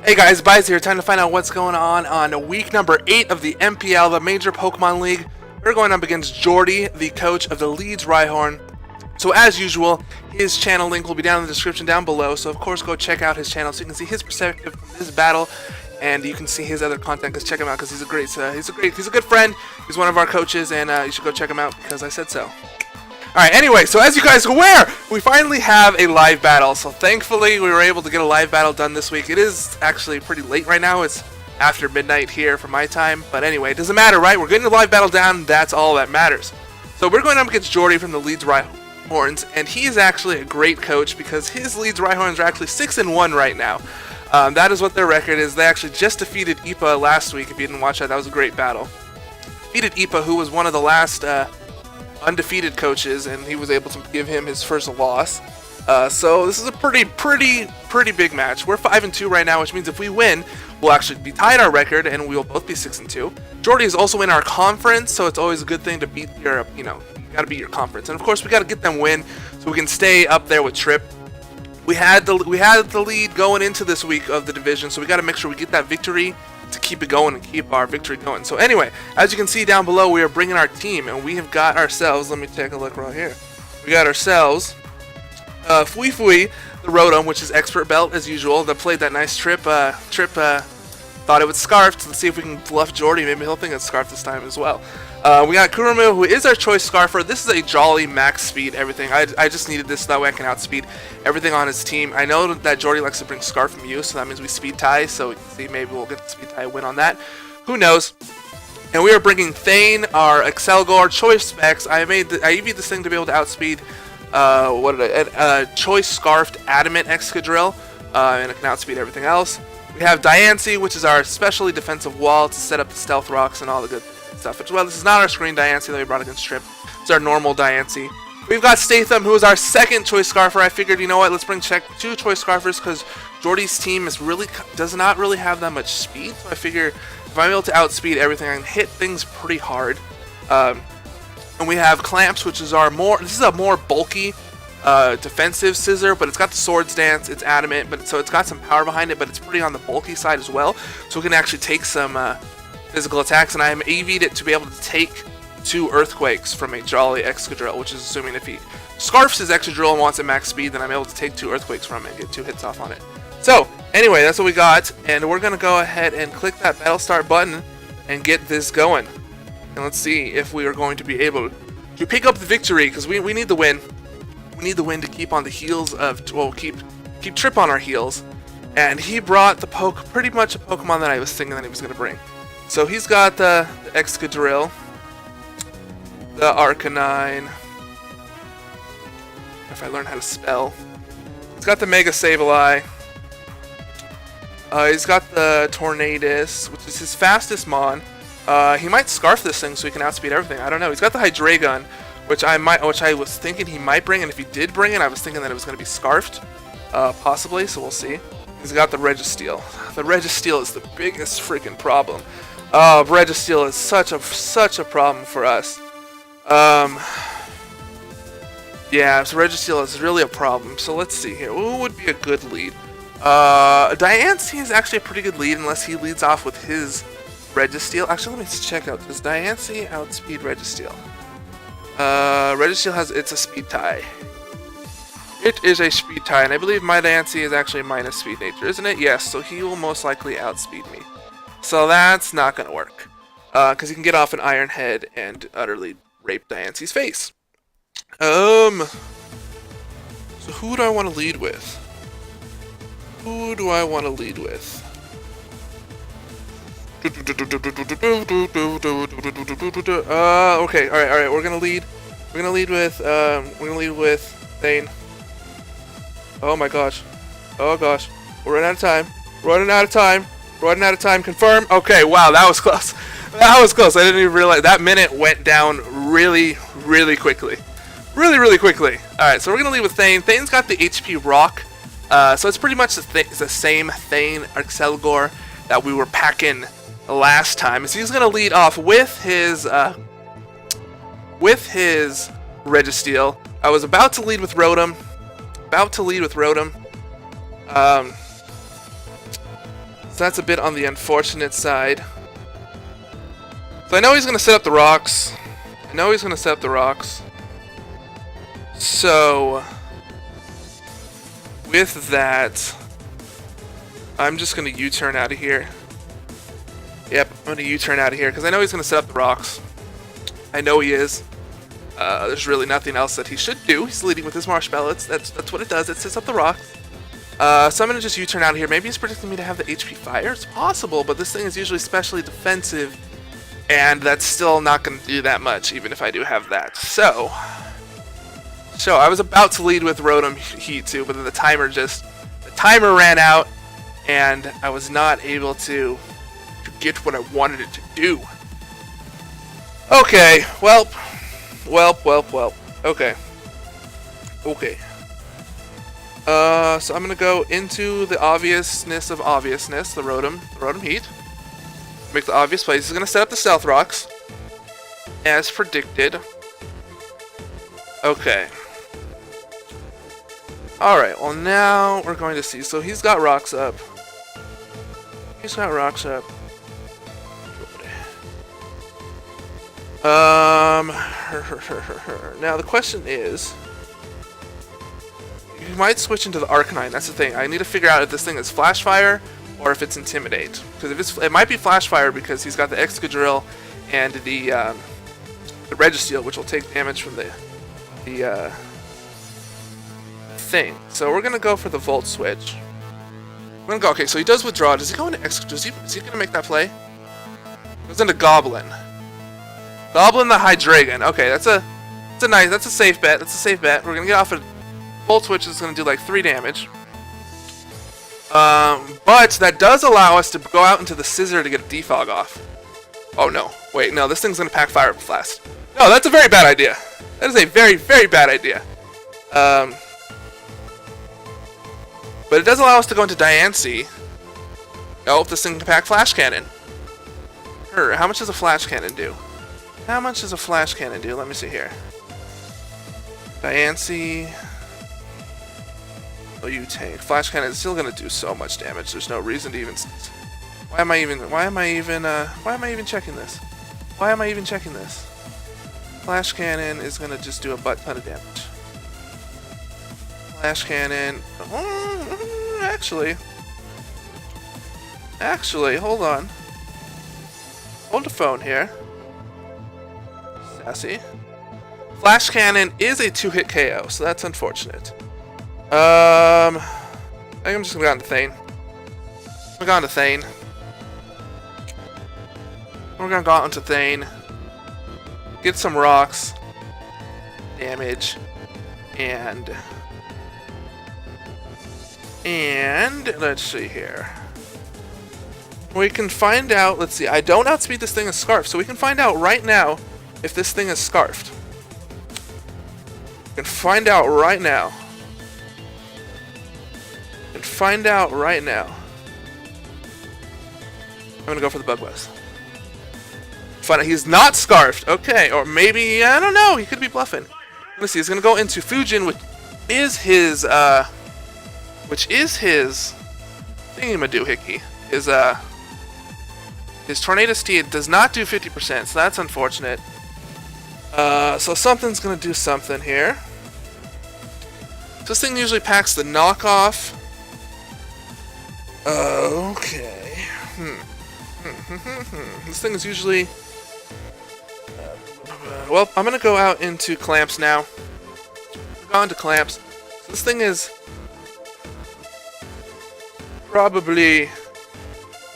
Hey guys, Bies here. Time to find out what's going on week number 8 of the MPL, the Major Pokemon League. We're going up against Jordy, the coach of the Leeds Ryhorn. So as usual, his channel link will be down in the description down below. So of course, go check out his channel so you can see his perspective from this battle, and you can see his other content. Because check him out, because he's a good friend. He's one of our coaches, and you should go check him out because I said so. Alright, anyway, so as you guys are aware, we finally have a live battle. So thankfully, we were able to get a live battle done this week. It is actually pretty late right now. It's after midnight here for my time. But anyway, it doesn't matter, right? We're getting the live battle down. That's all that matters. So we're going up against Jordy from the Leeds Ryhorns. And he is actually a great coach because his Leeds Ryhorns are actually 6-1 right now. That is what their record is. They actually just defeated Ipa last week. If you didn't watch that, that was a great battle. Defeated Ipa, who was one of the last undefeated coaches, and he was able to give him his first loss. So this is a pretty big match. We're 5-2 right now, which means if we win, we'll actually be tied our record, and we will both be 6-2. Jordy is also in our conference, so it's always a good thing to beat your, you gotta beat your conference. And of course, we gotta get them win so we can stay up there with Trip. We had the lead going into this week of the division, so we gotta make sure we get that victory to keep it going and keep our victory going. So anyway, as you can see down below, we are bringing our team, and we have got ourselves, let me take a look right here. We got ourselves Fui the Rotom, which is expert belt as usual, that played that nice Trip. Trip thought it was Scarfed. Let's see if we can bluff Jordy. Maybe he'll think it's Scarfed this time as well. We got Kurumu, who is our choice Scarfer. This is a jolly max speed everything. I just needed this so that way I can outspeed everything on his team. I know that Jordy likes to bring Scarf from you, so that means we speed tie. So we can see maybe we'll get the speed tie win on that. Who knows? And we are bringing Thane, our Excelgor choice specs. I EV'd this thing to be able to outspeed choice Scarfed Adamant Excadrill, and it can outspeed everything else. We have Diancie, which is our specially defensive wall to set up the stealth rocks and all the good stuff as well. This is not our screen Diancie that we brought against Trip. It's our normal Diancie. We've got Statham, who is our second choice Scarfer. I figured, you know what, let's bring two choice Scarfers because Jordy's team does not really have that much speed. So I figure if I'm able to outspeed everything, I can hit things pretty hard. And we have Clamps, which is this is a more bulky defensive scissor, but it's got the Swords Dance, it's adamant, so it's got some power behind it, but it's pretty on the bulky side as well. So we can actually take some physical attacks, and I am AV'd it to be able to take 2 Earthquakes from a Jolly Excadrill, which is assuming if he Scarfs his Excadrill and wants a max speed, then I'm able to take 2 Earthquakes from it and get 2 hits off on it. So, anyway, that's what we got, and we're going to go ahead and click that Battle Start button and get this going. And let's see if we are going to be able to pick up the victory, because we need the win. We need the win to keep on the heels of, well, keep Trip on our heels. And he brought pretty much a Pokemon that I was thinking that he was going to bring. So he's got the Excadrill, the Arcanine, if I learn how to spell. He's got the Mega Sableye. He's got the Tornadus, which is his fastest Mon. He might Scarf this thing so he can outspeed everything. I don't know. He's got the Hydreigon, which I was thinking he might bring, and if he did bring it, I was thinking that it was going to be Scarfed, possibly. So we'll see. He's got the Registeel. The Registeel is the biggest freaking problem. Registeel is such a problem for us. Yeah, so Registeel is really a problem. So let's see here. Who would be a good lead? Diancie is actually a pretty good lead unless he leads off with his Registeel. Actually, let me check out. Does Diancie outspeed Registeel? Registeel it's a speed tie. It is a speed tie, and I believe my Diancie is actually minus speed nature, isn't it? Yes, so he will most likely outspeed me. So that's not going to work. Because he can get off an Iron Head and utterly rape Diancie's face. So who do I want to lead with? Okay, alright, we're gonna lead with Thane. Oh my gosh. Oh gosh. We're running out of time. Confirm. Okay, wow, that was close. I didn't even realize that minute went down really quickly. Really quickly. Alright, so we're gonna lead with Thane. Thane's got the HP Rock. So it's pretty much the same Thane Excelgor that we were packing last time. So he's going to lead off with his Registeel. I was about to lead with Rotom. So that's a bit on the unfortunate side. So I know he's going to set up the rocks. So with that, I'm just going to U-turn out of here. Yep, I'm going to U-turn out of here because I know he's going to set up the rocks. I know he is. There's really nothing else that he should do. He's leading with his marshmallows. That's what it does. It sets up the rocks. So I'm going to just U-turn out of here. Maybe he's predicting me to have the HP fire. It's possible, but this thing is usually specially defensive, and that's still not going to do that much, even if I do have that. So I was about to lead with Rotom Heat too, but then the timer ran out, and I was not able to get what I wanted it to do. Okay, well. Okay. So I'm gonna go into the obviousness of obviousness, the Rotom Heat. Make the obvious plays. He's gonna set up the Stealth Rocks, as predicted. Okay. Alright, well now we're going to see. So he's got rocks up. Now the question is, you might switch into the Arcanine. That's the thing. I need to figure out if this thing is Flash Fire or if it's Intimidate. Because it might be Flash Fire because he's got the Excadrill and the Registeel, which will take damage from the thing. So we're gonna go for the Volt Switch. We're gonna go. Okay, so he does withdraw. Does he go into Excadrill? Is he gonna make that play? Goes into Goblin. Goblin the Hydreigon. Okay, that's a safe bet. We're gonna get off a Volt Switch is gonna do like 3 damage. But that does allow us to go out into the Scissor to get a Defog off. Oh no, wait, no, this thing's gonna pack Fire Blast. No, that's a very bad idea. That is a very, very bad idea. But it does allow us to go into Diancie. Oh, this thing can pack Flash Cannon. How much does a Flash Cannon do? Let me see here. Diancie. Oh, you tank. Flash Cannon is still gonna do so much damage. There's no reason to even. Why am I even checking this? Flash Cannon is gonna just do a butt ton of damage. Flash Cannon. Actually, hold on. Hold the phone here. Sassy. Flash Cannon is a 2-hit KO, so that's unfortunate. I think I'm just gonna go on to Thane. We're going to go on to Thane. Get some rocks. Damage. And let's see here. We can find out, let's see, I don't outspeed this thing as Scarf, so we can find out right now if this thing is Scarfed. We can find out right now. I'm gonna go for the Bug Buzz. Find out he's not Scarfed. Okay, or maybe, I don't know, he could be bluffing. Let's see, he's gonna go into Fujin, which is his thingy-ma-doohickey. His Tornado Steed does not do 50%, so that's unfortunate. So something's gonna do something here. This thing usually packs the knockoff. Okay. This thing is usually. Well, I'm gonna go out into Clamps now. Go on to Clamps. This thing is probably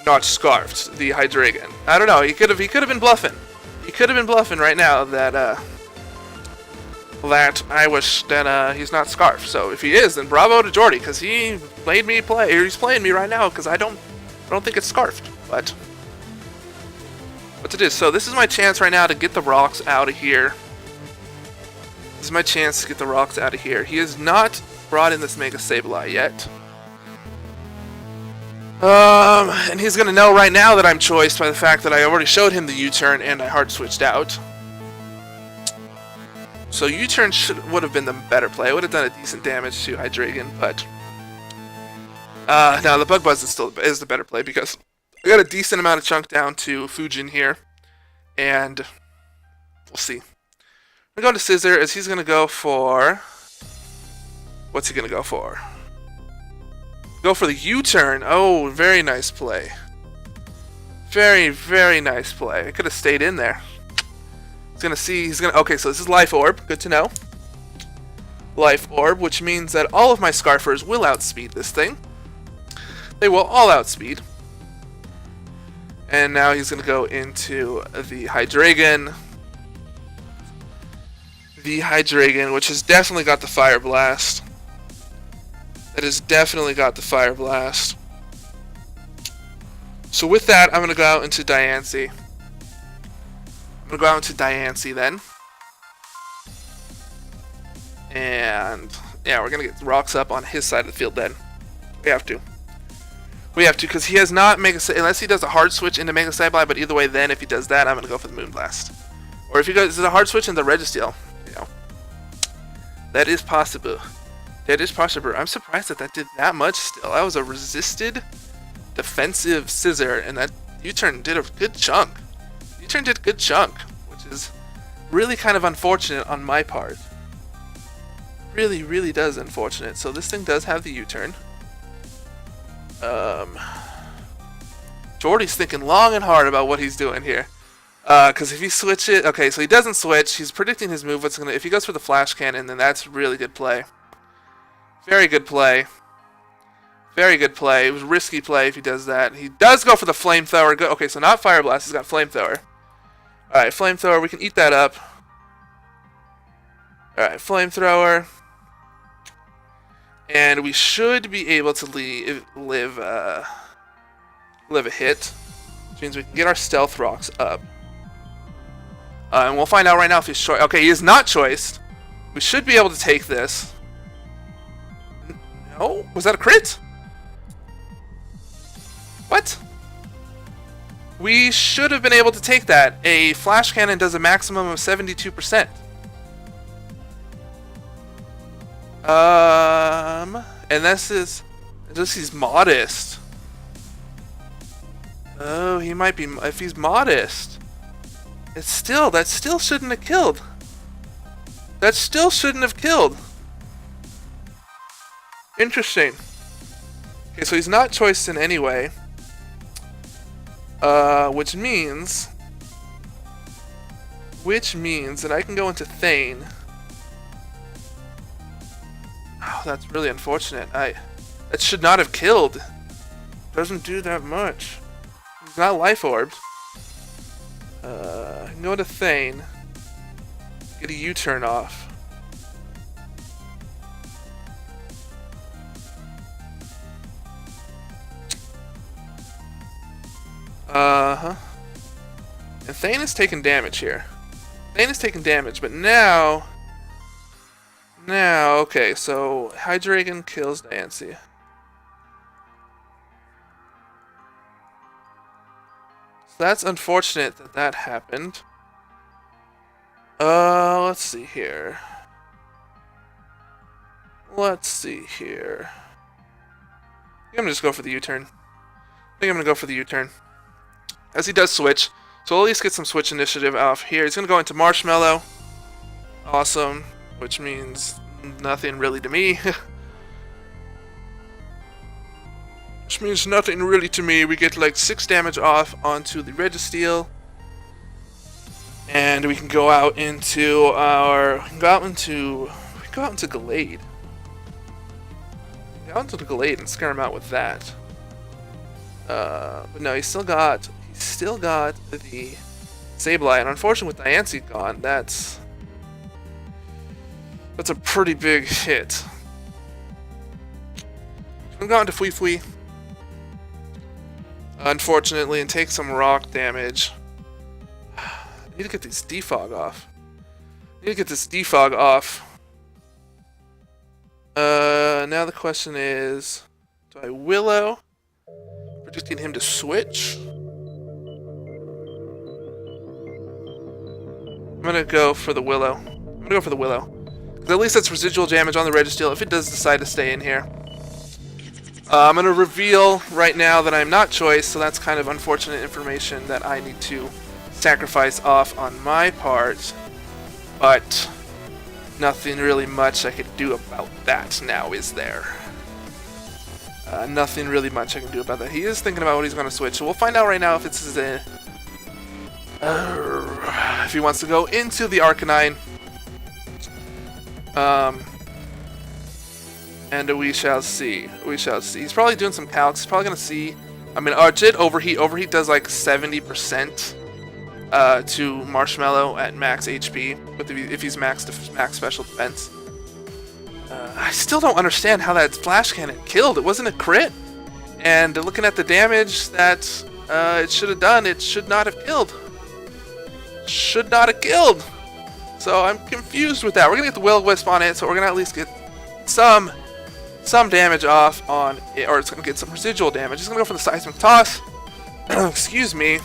not Scarfed, the Hydreigon. I don't know. He could have been bluffing. He could have been bluffing right now that I wish that he's not Scarfed. So if he is, then bravo to Jordy, because he made me play. Or he's playing me right now because I don't think it's Scarfed. But what it is. So this is my chance right now to get the rocks out of here. He has not brought in this Mega Sableye yet. And he's gonna know right now that I'm choiced by the fact that I already showed him the U-turn and I hard switched out. So U-turn would have been the better play. It would have done a decent damage to Hydreigon, but Now the Bug Buzz is the better play because I got a decent amount of chunk down to Fujin here, and we'll see. I'm going to Scissor as he's gonna go for. What's he gonna go for? Go for the U-turn. Oh, very nice play. Very, very nice play. I could have stayed in there. He's gonna see. He's gonna. Okay, so this is Life Orb. Good to know. Life Orb, which means that all of my Scarfers will outspeed this thing. They will all outspeed. And now he's gonna go into the Hydreigon. The Hydreigon, which has definitely got the Fire Blast. That has definitely got the Fire Blast. So with that, I'm gonna go out into Diancie. I'm gonna go out into Diancie then. And yeah, we're gonna get rocks up on his side of the field then. We have to. We have to, because he has not Mega Saiyan, unless he does a hard switch into Mega Sableye, but either way then, if he does that, I'm gonna go for the Moonblast. Or if he does a hard switch into Registeel, you know. That is possible. That is possible. I'm surprised that that did that much still. That was a resisted defensive Scissor, and that U-turn did a good chunk. U-turn did a good chunk, which is really kind of unfortunate on my part. Really, really does unfortunate. So this thing does have the U-turn. Jordy's thinking long and hard about what he's doing here. Because if he switches, okay, so he doesn't switch. He's predicting his move. What's gonna? If he goes for the Flash Cannon, then that's really good play. Very good play. Very good play. It was risky play if he does that. He does go for the Flamethrower. Okay, so not Fire Blast. He's got Flamethrower. All right, Flamethrower. We can eat that up. All right, Flamethrower. And we should be able to live a hit, which means we can get our Stealth Rocks up. And we'll find out right now if he's choiced. Okay, he is not choiced. We should be able to take this. No? Was that a crit? What? We should have been able to take that. A Flash Cannon does a maximum of 72%. And this is just he's modest. Oh, he might be if he's modest. That still shouldn't have killed. That still shouldn't have killed. Interesting. Okay, so he's not choiced in any way. Which means that I can go into Thane. Oh, that's really unfortunate. That should not have killed. Doesn't do that much. He's not Life Orbed. I can go into Thane. Get a U-turn off. And Thane is taking damage here. Thane is taking damage, but now, okay, so Hydreigon kills Diancie. So that's unfortunate that that happened. Let's see here. Let's see here. I think I'm gonna just go for the U-turn. As he does switch, so we'll at least get some switch initiative off here. He's gonna go into Marshmallow. Awesome. Which means nothing really to me. Which means nothing really to me. We get like 6 damage off onto the Registeel. And we can go out into our we can go out into Gallade. Go out into the Gallade and scare him out with that. But no, he's still got the Sableye, and unfortunately with Diancie gone, that's a pretty big hit. I'm going to Fui, unfortunately, and take some rock damage. I need to get this defog off. Now the question is, do I Willow? Predicting him to switch. I'm gonna go for the Willow. Because at least that's residual damage on the Registeel if it does decide to stay in here. I'm going to reveal right now that I'm not choice, so that's kind of unfortunate information that I need to sacrifice off on my part. But nothing really much I could do about that now, is there? Nothing really much I can do about that. He is thinking about what he's going to switch, so we'll find out right now if it's if he wants to go into the Arcanine. And we shall see. We shall see. He's probably doing some calcs. He's probably going to see. I mean, did Overheat. Overheat does like 70% to Marshmallow at max HP if he's max special defense. I still don't understand how that Flash Cannon killed. It wasn't a crit. And looking at the damage that it should have done, it should not have killed. Should not have killed. So I'm confused with that. We're going to get the Will-O-Wisp on it, so we're going to at least get some damage off on it, or it's going to get some residual damage. It's going to go for the Seismic Toss. Excuse me.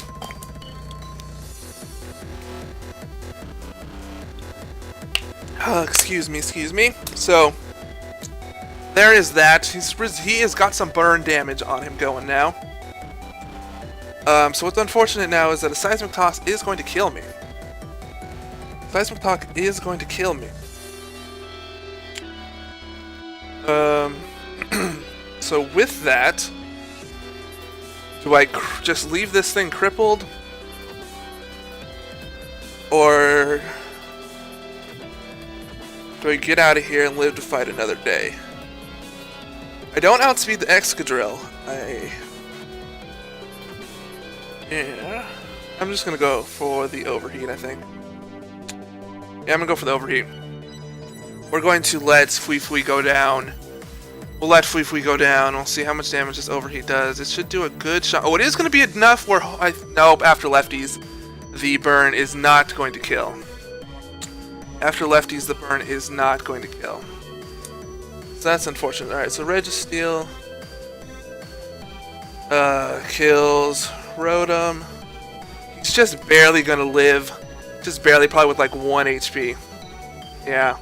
Excuse me. So there is that. He has got some burn damage on him going now. So what's unfortunate now is that a Seismic Toss is going to kill me. Seismic Toss is going to kill me. So with that, do I just leave this thing crippled? Or do I get out of here and live to fight another day? I don't outspeed the Excadrill. Yeah. I'm just gonna go for the Overheat, I think. Yeah, I'm gonna go for the Overheat. We're going to let Fui go down. We'll let Fui go down. We'll see how much damage this Overheat does. It should do a good shot. Oh, it is going to be enough where... Nope, after lefties, the burn is not going to kill. After lefties, the burn is not going to kill. So that's unfortunate. Alright, so Registeel kills Rotom. He's just barely going to live. Just barely, probably with like 1 HP. Yeah.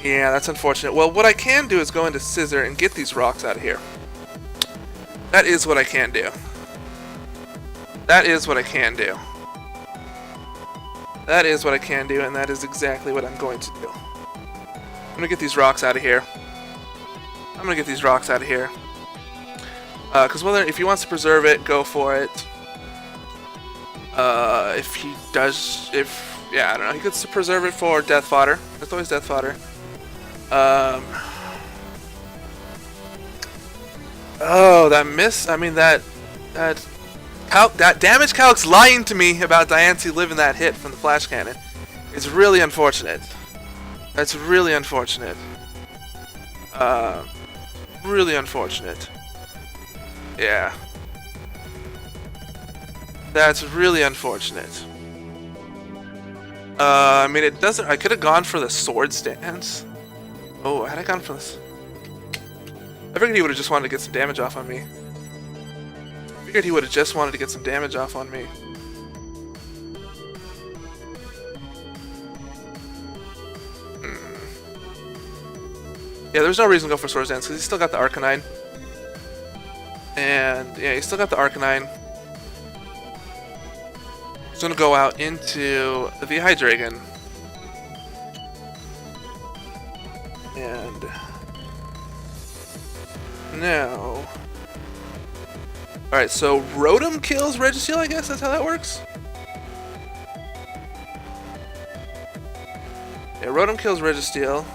Yeah, that's unfortunate. Well, what I can do is go into Scissor and get these rocks out of here. That is what I can do. That is what I can do. That is what I can do, and that is exactly what I'm going to do. I'm going to get these rocks out of here. I'm going to get these rocks out of here. Because if he wants to preserve it, go for it. If he does... Yeah, I don't know. He could preserve it for Death Fodder. That's always Death Fodder. Oh, that miss. I mean, that damage calc's lying to me about Diancie living that hit from the Flash Cannon. It's really unfortunate. That's really unfortunate. Really unfortunate. Yeah. That's really unfortunate. I mean, it doesn't... I could have gone for the Sword Stance. Oh, had I gone for this? I figured he would have just wanted to get some damage off on me. I figured he would have just wanted to get some damage off on me. Yeah, there's no reason to go for Sword Dance because he's still got the Arcanine. And yeah, he's still got the Arcanine. He's gonna go out into the Hydreigon. And now, alright, so Rotom kills Registeel, I guess that's how that works? Yeah, Rotom kills Registeel.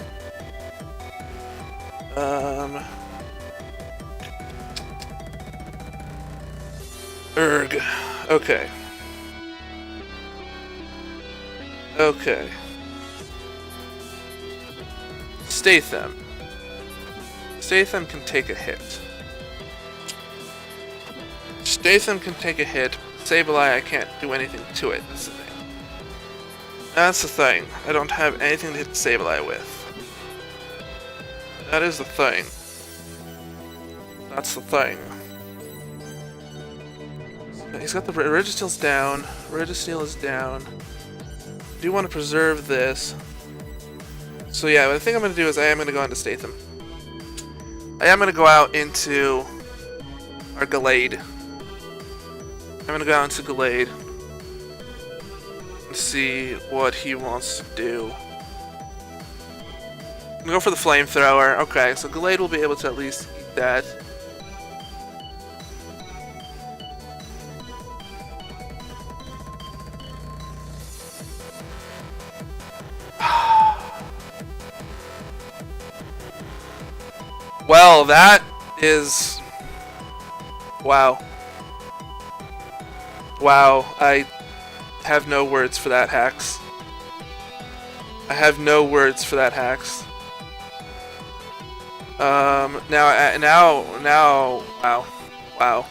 Erg. Okay. Okay. Statham. Statham can take a hit. Statham can take a hit. Sableye, I can't do anything to it. That's the thing. That's the thing. I don't have anything to hit Sableye with. That is the thing. That's the thing. He's got the Registeel's down. Registeel is down. I do want to preserve this. So yeah, what I think I'm going to do is I am going to go into Statham. I am going to go out into our Gallade. I'm going to go out into Gallade and see what he wants to do. I'm going to go for the flamethrower. Okay, so Gallade will be able to at least eat that. Well, that is... Wow. Wow, I have no words for that, Hacks. I have no words for that, Hacks. Now, wow,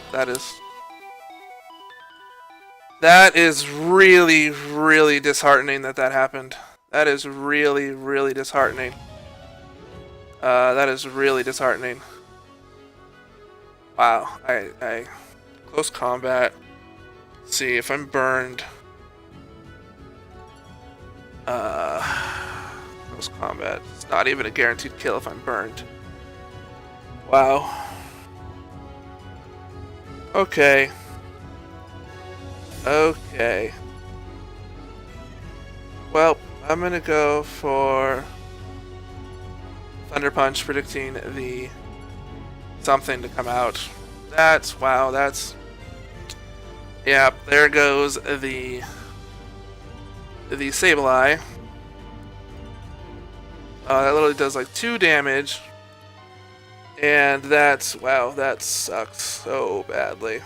that is really, really disheartening that happened. That is really, really disheartening. That is really disheartening. Wow, I close combat. Let's see if I'm burned. Close combat. It's not even a guaranteed kill if I'm burned. Wow. Okay. Okay. Well, I'm gonna go for Thunder Punch, predicting the something to come out. That's wow. That's yeah. There goes the Sableye. That literally does like 2 damage, and that's wow. That sucks so badly.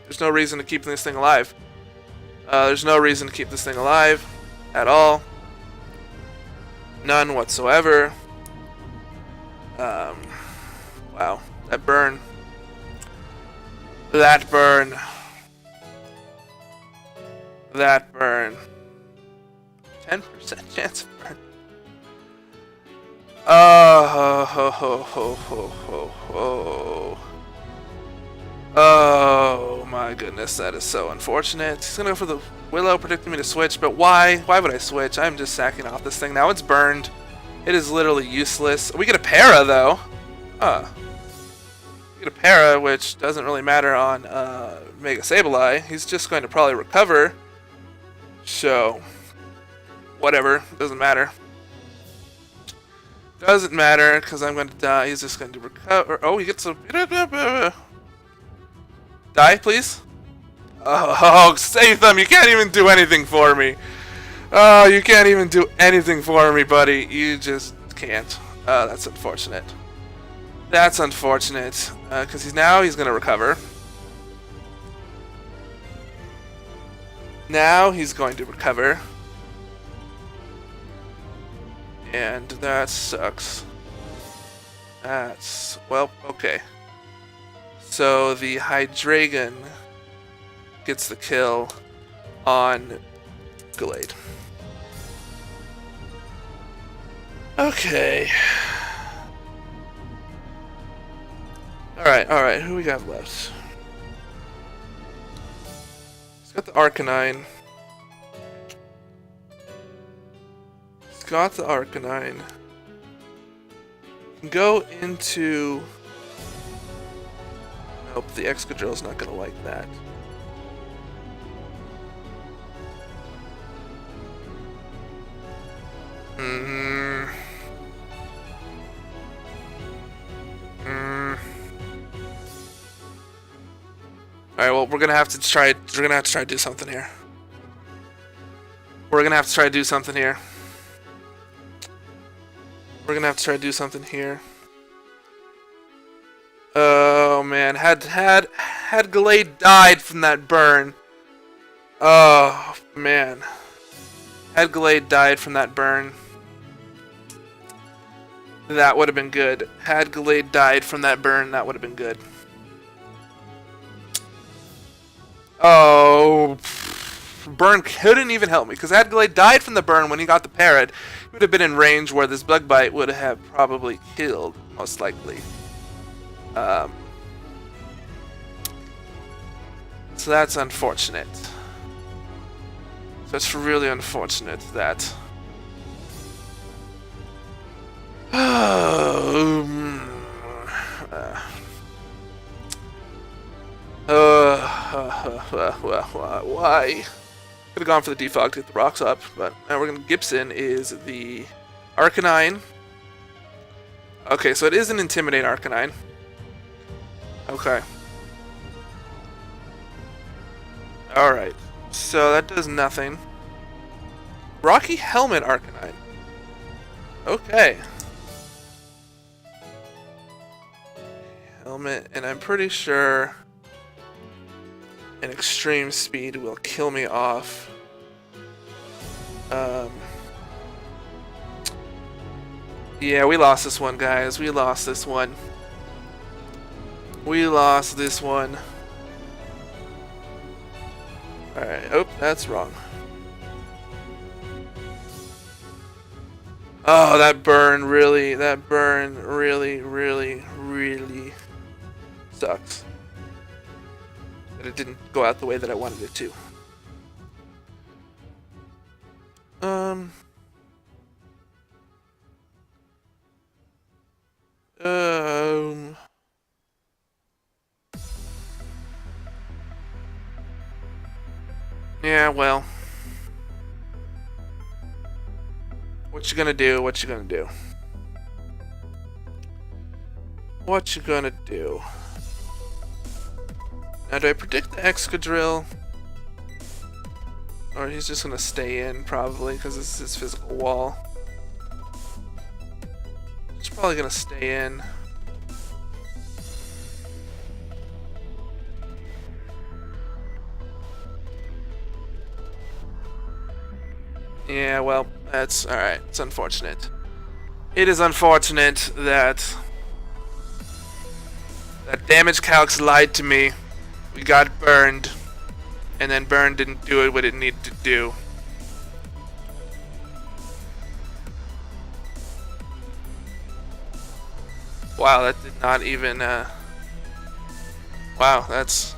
There's no reason to keep this thing alive. There's no reason to keep this thing alive at all. None whatsoever. Wow, that burn. That burn. That burn. 10% chance of burn. Oh my goodness, that is so unfortunate. He's gonna go for the Willow, predicting me to switch, but why? Why would I switch? I'm just sacking off this thing. Now it's burned. It is literally useless. We get a para though. We get a para, which doesn't really matter on Mega Sableye. He's just going to probably recover. So, whatever. Doesn't matter. Doesn't matter, because I'm going to die. He's just going to recover. Oh, he gets a... Die, please. Oh, save them. You can't even do anything for me. Oh, you can't even do anything for me, buddy. You just can't. That's unfortunate. That's unfortunate. Because he's going to recover. Now he's going to recover. And that sucks. That's... Well, okay. So the Hydreigon gets the kill on Gallade. Okay. Alright, who we got left? He's got the Arcanine. He's got the Arcanine. Go into... Nope, the Excadrill's not gonna like that. Alright, well, we're gonna have to try to do something here. We're gonna have to try to do something here. Oh man, had Gallade died from that burn. Oh man. Had Gallade died from that burn, that would have been good. Had Gallade died from that burn, that would have been good. Oh, burn couldn't even help me, because had Gallade died from the burn when he got the parrot, he would have been in range where this bug bite would have probably killed, most likely. So that's unfortunate. So it's really unfortunate that... Why? Could have gone for the defog to get the rocks up, but now we're going to Gibson is the Arcanine. Okay, so it is an Intimidate Arcanine. Okay. Alright, so that does nothing. Rocky Helmet Arcanine. Okay. Helmet, and I'm pretty sure an extreme speed will kill me off. Yeah, we lost this one, guys. We lost this one. We lost this one. Alright, oh, that's wrong. Oh, that burn really sucks. That it didn't go out the way that I wanted it to. Yeah, well. What you gonna do? What you gonna do? What you gonna do? Now, do I predict the Excadrill? Or he's just gonna stay in, probably, because this is his physical wall. He's probably gonna stay in. Yeah, well, that's alright. It's unfortunate. It is unfortunate that damage calcs lied to me. We got burned, and then burn didn't do what it needed to do. Wow, that did not even, wow, that's...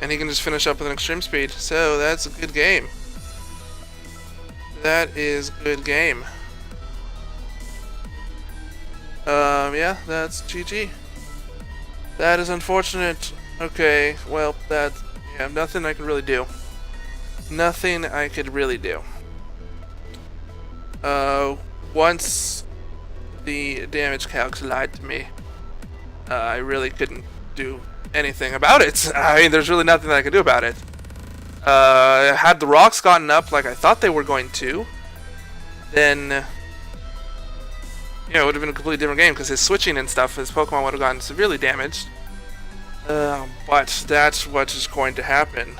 And he can just finish up with an extreme speed. So that's a good game. That is good game. Yeah, that's GG. That is unfortunate. Okay, well, that's, yeah, nothing I can really do. Nothing I could really do. Once the damage calcs lied to me, I really couldn't do anything about it. I mean, there's really nothing that I could do about it. Had the rocks gotten up like I thought they were going to, then it would have been a completely different game, because his switching and stuff, his Pokemon would have gotten severely damaged. But that's what is going to happen.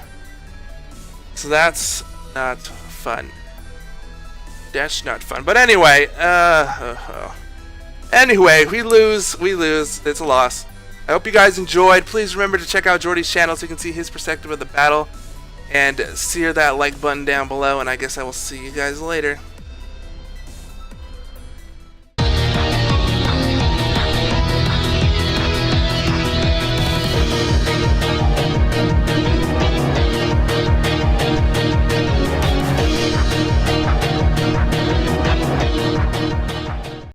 So that's not fun. That's not fun. But anyway, anyway, we lose. It's a loss. I hope you guys enjoyed. Please remember to check out Jordy's channel so you can see his perspective of the battle. And sear that like button down below, and I guess I will see you guys later.